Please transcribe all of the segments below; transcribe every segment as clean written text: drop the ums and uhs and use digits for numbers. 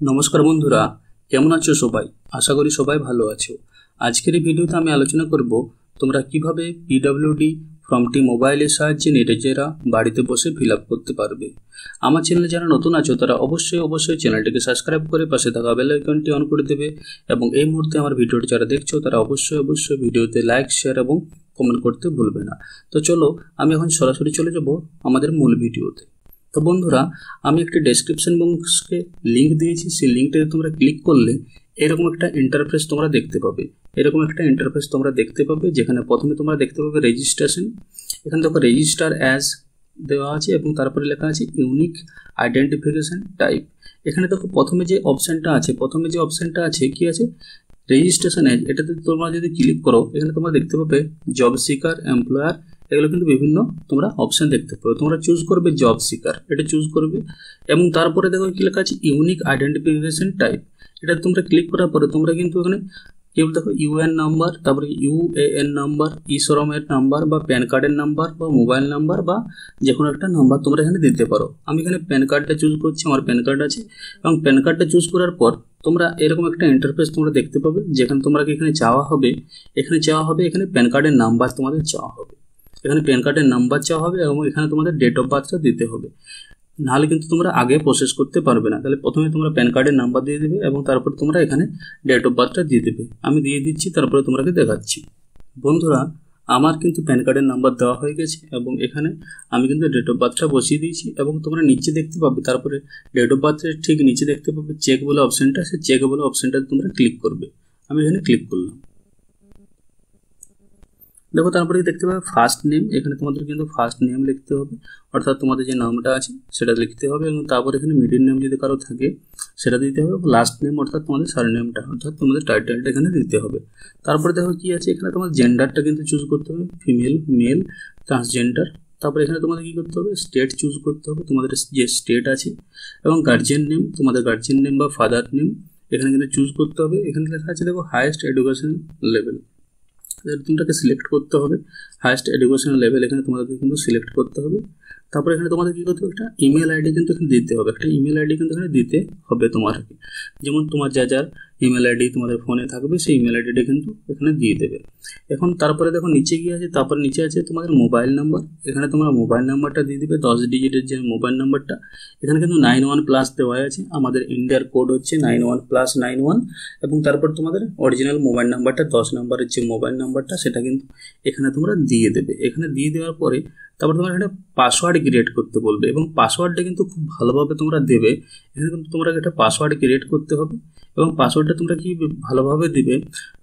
নমস্কার বন্ধুরা, কেমন আছো সবাই? আশা করি সবাই ভালো আছো। আজকের এই ভিডিওতে আমি আলোচনা করব তোমরা কিভাবে পিডব্লিউডি ফর্মটি মোবাইলের সাহায্যে নিজেরা বাড়িতে বসে ফিল আপ করতে পারবে। আমার চ্যানেলে যারা নতুন আছো তারা অবশ্যই চ্যানেলটিকে সাবস্ক্রাইব করে পাশে থাকা বেল আইকনটি অন করে দেবে এবং এই মুহূর্তে আমার ভিডিওটি যারা দেখছো তারা অবশ্যই ভিডিওতে লাইক, শেয়ার এবং কমেন্ট করতে ভুলবে না। তো চলো আমি এখন সরাসরি চলে যাব আমাদের মূল ভিডিওতে। তো বন্ধুরা, আমি একটি ডেসক্রিপশন বক্সকে লিঙ্ক দিয়েছি, সেই লিঙ্কটাতে তোমরা ক্লিক করলে এরকম একটা ইন্টারফেস তোমরা দেখতে পাবে যেখানে প্রথমে তোমরা দেখতে পাবে রেজিস্ট্রেশন। এখানে দেখো রেজিস্টার অ্যাজ দেওয়া আছে এবং তারপরে লেখা আছে ইউনিক আইডেন্টিফিকেশন টাইপ। এখানে দেখো প্রথমে যে অপশনটা আছে কি আছে, রেজিস্ট্রেশন অ্যাজ। এটাতে তোমরা যদি ক্লিক করো এখানে তোমরা দেখতে পাবে জব সিকার, এমপ্লয়ার, এগুলো কিন্তু বিভিন্ন তোমরা অপশন দেখতে পাবে। তোমরা চুজ করবে জব সিকার, এটা চুজ করবে এবং তারপরে দেখো কি লেখা আছে ইউনিক আইডেন্টিফিকেশন টাইপ। এটা তোমরা ক্লিক করার পরে তোমরা কিন্তু এখানে কেউ দেখো ইউএন নাম্বার, তারপরে ইউএএন নাম্বার, ইশ্রমের নাম্বার বা প্যান কার্ডের নাম্বার বা মোবাইল নাম্বার বা যে কোনো একটা নাম্বার তোমরা এখানে দিতে পারো। আমি এখানে প্যান কার্ডটা চুজ করছি, আমার প্যান কার্ড আছে এবং প্যান কার্ডটা চুজ করার পর তোমরা এরকম একটা ইন্টারফেস তোমরা দেখতে পাবে যেখানে তোমরা এখানে চাওয়া হবে এখানে প্যান কার্ডের নাম্বার তোমাদের চাওয়া হবে, এখানে প্যান কার্ডের নাম্বার চাওয়া হবে এবং এখানে তোমাদের ডেট অফ বার্থটা দিতে হবে, নাহলে কিন্তু তোমরা আগে প্রসেস করতে পারবে না। তাহলে প্রথমে তোমরা প্যান কার্ডের নাম্বার দিয়ে দেবে এবং তারপর তোমরা এখানে ডেট অফ বার্থটা দিয়ে দেবে। আমি দিয়ে দিচ্ছি, তারপরে তোমাকে দেখাচ্ছি। বন্ধুরা, আমার কিন্তু প্যান কার্ডের নাম্বার দেওয়া হয়ে গেছে এবং এখানে আমি কিন্তু ডেট অফ বার্থটা বসিয়ে দিয়েছি এবং তোমরা নিচে দেখতে পাবে, তারপরে ডেট অফ বার্থের ঠিক নিচে দেখতে পাবে চেক বলে অপশনটা, সেই চেক বলে অপশনটা তোমরা ক্লিক করবে। আমি এখানে ক্লিক করলাম। দেখো তারপরে দেখতে পাবে ফার্স্ট নেম, এখানে তোমাদের কিন্তু ফার্স্ট নেম লিখতে হবে, অর্থাৎ তোমাদের যে নামটা আছে সেটা লিখতে হবে এবং তারপরে এখানে মিডিল নেম যদি কারো থাকে সেটা দিতে হবে, লাস্ট নেম অর্থাৎ তোমাদের সারনেমটা অর্থাৎ তোমাদের টাইটেলটা এখানে দিতে হবে। তারপরে দেখো কি আছে, এখানে তোমার জেন্ডারটা কিন্তু চুজ করতে হবে, ফিমেল, মেল, ট্রান্সজেন্ডার। তারপরে এখানে তোমাদের কি করতে হবে, স্টেট চুজ করতে হবে, তোমাদের যে স্টেট আছে এবং গার্জিয়ান নেম, তোমাদের গার্জিয়ান নেম বা ফাদার নেম এখানে কিন্তু চুজ করতে হবে। এখানে লেখা আছে দেখো হাইয়েস্ট এডুকেশন লেভেল, তোমাকে সিলেক্ট করতে হবে হাইয়েস্ট এডুকেশন লেভেল, এখানে তোমাদেরকে কিন্তু সিলেক্ট করতে হবে। তারপরে এখানে তোমাদের কি করতে হবে, একটা ইমেল আইডি কিন্তু এখানে দিতে হবে, একটা ইমেল আইডি কিন্তু এখানে দিতে হবে তোমাকে, যেমন তোমার যার ইমেল আইডি তোমাদের ফোনে থাকবে সেই ইমেল আইডিটা কিন্তু এখানে দিয়ে দেবে। এখন তারপরে দেখো নিচে গিয়ে আছে, তারপর নিচে আছে তোমাদের মোবাইল নাম্বার, এখানে তোমরা মোবাইল নাম্বারটা দিয়ে দিবে 10 ডিজিটের যে মোবাইল নাম্বারটা, এখানে কিন্তু 91+ দেওয়া আছে, আমাদের ইন্ডিয়ার কোড হচ্ছে 91+91 এবং তারপর তোমাদের অরিজিনাল মোবাইল নাম্বারটা 10 নাম্বারের যে মোবাইল নাম্বারটা সেটা কিন্তু এখানে তোমরা দিয়ে দেবে। এখানে দিয়ে দেওয়ার পরে তারপর তোমরা এখানে পাসওয়ার্ড ক্রিয়েট করতে বলবে এবং পাসওয়ার্ডটা কিন্তু খুব ভালোভাবে তোমরা দেবে। এখানে কিন্তু তোমরা একটা পাসওয়ার্ড ক্রিয়েট করতে হবে এবং পাসওয়ার্ডটা তোমরা কি ভালোভাবে দিবে,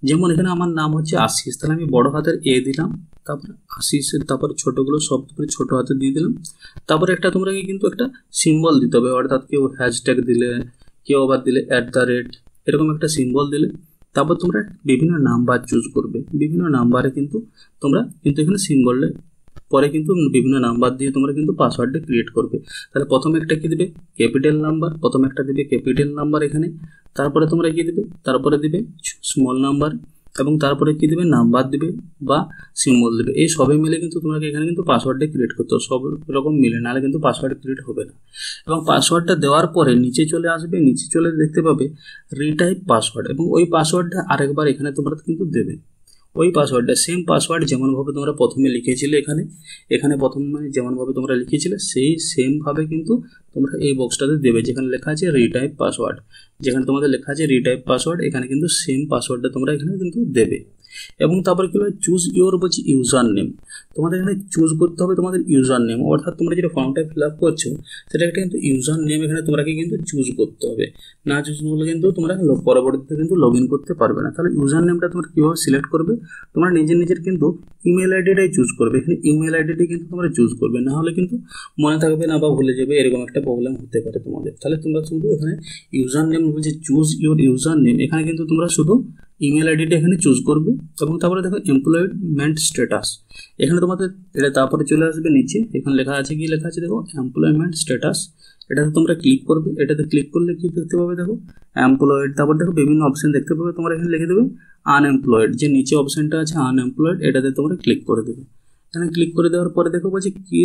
যেমন এখানে আমার নাম হচ্ছে আশিস, তাহলে আমি বড় হাতের এ দিলাম, তারপরে আশিসের তারপরে ছোটোগুলো সব ছোটো হাতে দিয়ে দিলাম। তারপরে একটা তোমরা কিন্তু একটা সিম্বল দিতে হবে, অর্থাৎ কেউ হ্যাশট্যাগ দিলে, কেউ আবার দিলে @ এরকম একটা সিম্বল দিলে। তারপর তোমরা বিভিন্ন নাম্বার চুজ করবে, বিভিন্ন নাম্বারে কিন্তু তোমরা কিন্তু এখানে সিম্বলের পরে কিন্তু বিভিন্ন নাম্বার দিয়ে তোমরা কিন্তু পাসওয়ার্ডটা ক্রিয়েট করবে। তাহলে প্রথমে একটা কি দিবে ক্যাপিটাল নাম্বার, এখানে তারপরে তোমরা কি দিবে, তারপরে দিবে স্মল নাম্বার এবং তারপরে কি দিবে নাম্বার দিবে বা সিম্বল দিবে। এই সবে মিলে কিন্তু তোমাকে এখানে কিন্তু পাসওয়ার্ডটা ক্রিয়েট করতে হবে, সব রকম মিলে, নাহলে কিন্তু পাসওয়ার্ড ক্রিয়েট হবে না। এবং পাসওয়ার্ডটা দেওয়ার পরে নিচে চলে আসবে, নিচে চলে দেখতে পাবে রিটাইপ পাসওয়ার্ড এবং ওই পাসওয়ার্ডটা আরেকবার এখানে তোমরা কিন্তু দেবে। ওই পাসওয়ার্ডটা সেম পাসওয়ার্ড যেমনভাবে তোমরা প্রথমে লিখেছিলে এখানে প্রথমে যেমনভাবে তোমরা লিখেছিলে সেই সেমভাবে কিন্তু তোমরা এই বক্সটাতে দেবে যেখানে লেখা আছে রিটাইপ পাসওয়ার্ড, যেখানে তোমাদের লেখা আছে রিটাইপ পাসওয়ার্ড এখানে কিন্তু সেম পাসওয়ার্ডটা তোমরা এখানে কিন্তু দেবে। এবং তারপর কি হবে চুজ ইউর বলছি ইউজার নেম, তোমাদের এখানে চুজ করতে হবে তোমাদের ইউজার নেম, অর্থাৎ তোমরা যেটা ফর্মটা ফিল আপ করছো সেটা একটা কিন্তু ইউজার নেম এখানে তোমরাকে কিন্তু চুজ করতে হবে, না চুজ করলে কিন্তু তোমরা পরবর্তীতে কিন্তু লগ ইন করতে পারবে না। তাহলে ইউজার নেমটা তোমরা কীভাবে সিলেক্ট করবে, তোমরা নিজের কিন্তু ইমেল আইডিটাই চুজ করবে, এখানে ইমেল আইডিটাই কিন্তু তোমরা চুজ করবে, না হলে কিন্তু মনে থাকবে না বা ভুলে যাবে, এরকম একটা প্রবলেম হতে পারে তোমাদের। তাহলে তোমরা শুধু এখানে ইউজার নেম বলছে চুজ ইউর ইউজার নেম, এখানে কিন্তু তোমরা শুধু ইমেল আইডিটা এখানে চুজ করবে এবং তারপরে দেখো এমপ্লয়মেন্ট স্ট্যাটাস, এখানে তোমাদের এটা তারপরে চলে আসবে নিচে, এখানে লেখা আছে কি লেখা আছে দেখো এমপ্লয়মেন্ট স্ট্যাটাস, এটাতে তোমরা ক্লিক করবে। এটাতে ক্লিক করলে কি দেখতে পাবে দেখো এমপ্লয়েড, তারপর দেখো বিভিন্ন অপশন দেখতে পাবে, তোমরা এখানে লিখে দেবে আনএমপ্লয়েড, যে নিচে অপশনটা আছে আনএমপ্লয়েড এটাতে তোমরা ক্লিক করে দেবে। এখানে ক্লিক করে দেওয়ার পরে দেখো বলছে কি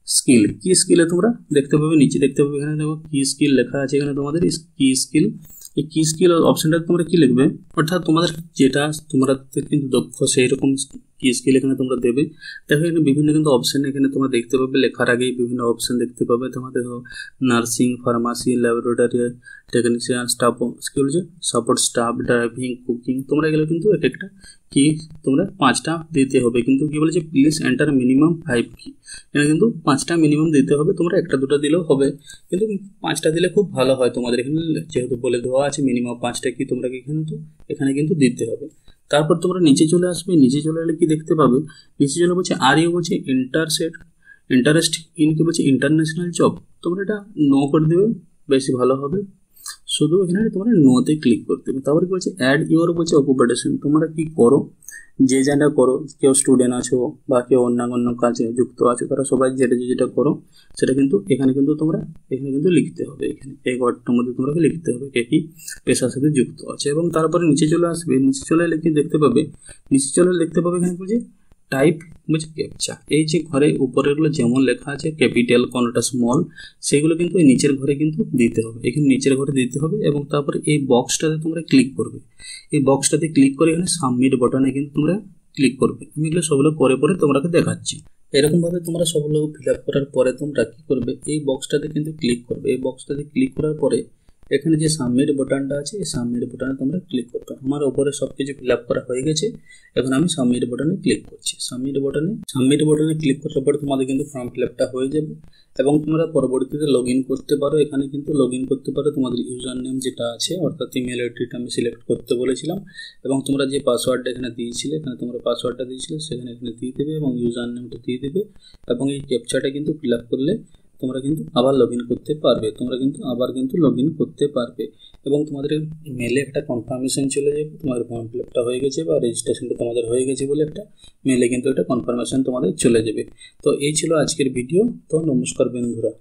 স্কিল, কি স্কিলে তোমরা দেখতে পাবে, নিচে দেখতে পাবে এখানে দেখো কি স্কিল লেখা আছে, এখানে তোমাদের কি স্কিল, এই কি স্কিল অপশনটা তোমরা কি লিখবে, অর্থাৎ তোমাদের যেটা তোমরা কিন্তু দক্ষ সেই রকম কি স্কিল এখানে তোমরা দেবে। দেখো এখানে বিভিন্ন কিন্তু অপশন এখানে তোমরা দেখতে পাবে, লেখার আগেই বিভিন্ন অপশন দেখতে পাবে। তোমাদের nursing, pharmacy, laboratory technician, staff skill, যে সাপোর্ট স্টাফ, ড্রাইভিং, কুকিং, তোমরা এগুলো কিন্তু এক একটা কি তোমরা 5টা দিতে হবে। কিন্তু কি বলেছে, প্লিজ এন্টার মিনিমাম 5 কি, এখানে কিন্তু 5টা মিনিমাম দিতে হবে। তোমরা একটা দুটো দিলেও হবে, কিন্তু 5টা দিলে খুব ভালো হয়। তোমাদের এখানে যেহেতু বলে দেওয়া আছে মিনিমাম 5টা কি তোমরা এখানে কিন্তু দিতে হবে। তারপর তোমরা নিচে চলে আসবে, নিচে চলে এলে কি দেখতে পাবে, নিচে চলে বলছে আর ইউ বলছে ইন্টারেস্ট ইন কি বলছে ইন্টারন্যাশনাল জব, তোমরা এটা নো করে দেবে, বেশি ভালো হবে। শুধু এখানে তোমরা নোতে ক্লিক করতে হবে। তারপরে কি বলছে অ্যাড ইউর বলছে অকুপেশন, তোমরা কি করো, যে যেটা করো, কেউ স্টুডেন্ট আছো বা কেউ অন্য কাজে যুক্ত আছো, তারা সবাই যেটা করো সেটা কিন্তু এখানে কিন্তু তোমরা এখানে কিন্তু লিখতে হবে। এখানে এই ওয়ার্ডটার মধ্যে তোমরা লিখতে হবে কে কি পেশার সাথে যুক্ত আছে। এবং তারপরে নিচে চলে আসবে, নিচে চলে এলে কি দেখতে পাবে, নিচে চলে দেখতে পাবে এখানে বলছে টাইপ বলছে ক্যাপচা, এই যে ঘরে উপরেরগুলো যেমন লেখা আছে ক্যাপিটাল কোনটা স্মল, সেগুলো কিন্তু এই নিচের ঘরে কিন্তু দিতে হবে, এখানে নিচের ঘরে দিতে হবে। এবং তারপরে এই বক্সটাতে তোমরা ক্লিক করবে, এই বক্সটাতে ক্লিক করে এখানে সাবমিট বাটনে কিন্তু তোমরা ক্লিক করবে। আমি এগুলো সবগুলো পরে তোমাকে দেখাচ্ছি। এরকম ভাবে তোমরা সবগুলো ফিল আপ করার পরে তোমরা কি করবে, এই বক্সটাতে কিন্তু ক্লিক করবে। এই বক্সটাতে ক্লিক করার পরে এখানে যে সাবমিট বাটনটা আছে, এই সাবমিট বাটনে তোমরা ক্লিক করবে। আমার উপরে সবকিছু ফিল আপ করা হয়ে গেছে, এখন আমি সাবমিট বাটনে ক্লিক করছি। সাবমিট বাটনে ক্লিক করার পরে তোমাদের কিন্তু ফর্ম ফিল আপটা হয়ে যাবে। এবং তোমরা পরবর্তীতে লগ ইন করতে পারো, এখানে কিন্তু লগ ইন করতে পারো তোমাদের ইউজার নেম যেটা আছে, অর্থাৎ ইমেল আইডিটা আমি সিলেক্ট করতে বলেছিলাম। এবং তোমরা যে পাসওয়ার্ডটা এখানে দিয়েছিলে, এখানে তোমরা পাসওয়ার্ডটা দিয়েছিলে সেখানে এখানে দিয়ে দেবে এবং ইউজার নেমটা দিয়ে দেবে। এবং এই ক্যাপচাটা কিন্তু ফিল আপ করলে তোমরা কিন্তু আবার লগ ইন করতে পারবে, লগ ইন করতে পারবে। এবং তোমাদের মেলে একটা কনফার্মেশন চলে যাবে, তোমাদের ফর্ম ফিল আপটা হয়ে গেছে বা রেজিস্ট্রেশনটা তোমাদের হয়ে গেছে বলে একটা মেলে কিন্তু একটা কনফার্মেশন তোমাদের চলে যাবে। তো এই ছিল আজকের ভিডিও। তো নমস্কার বন্ধুরা।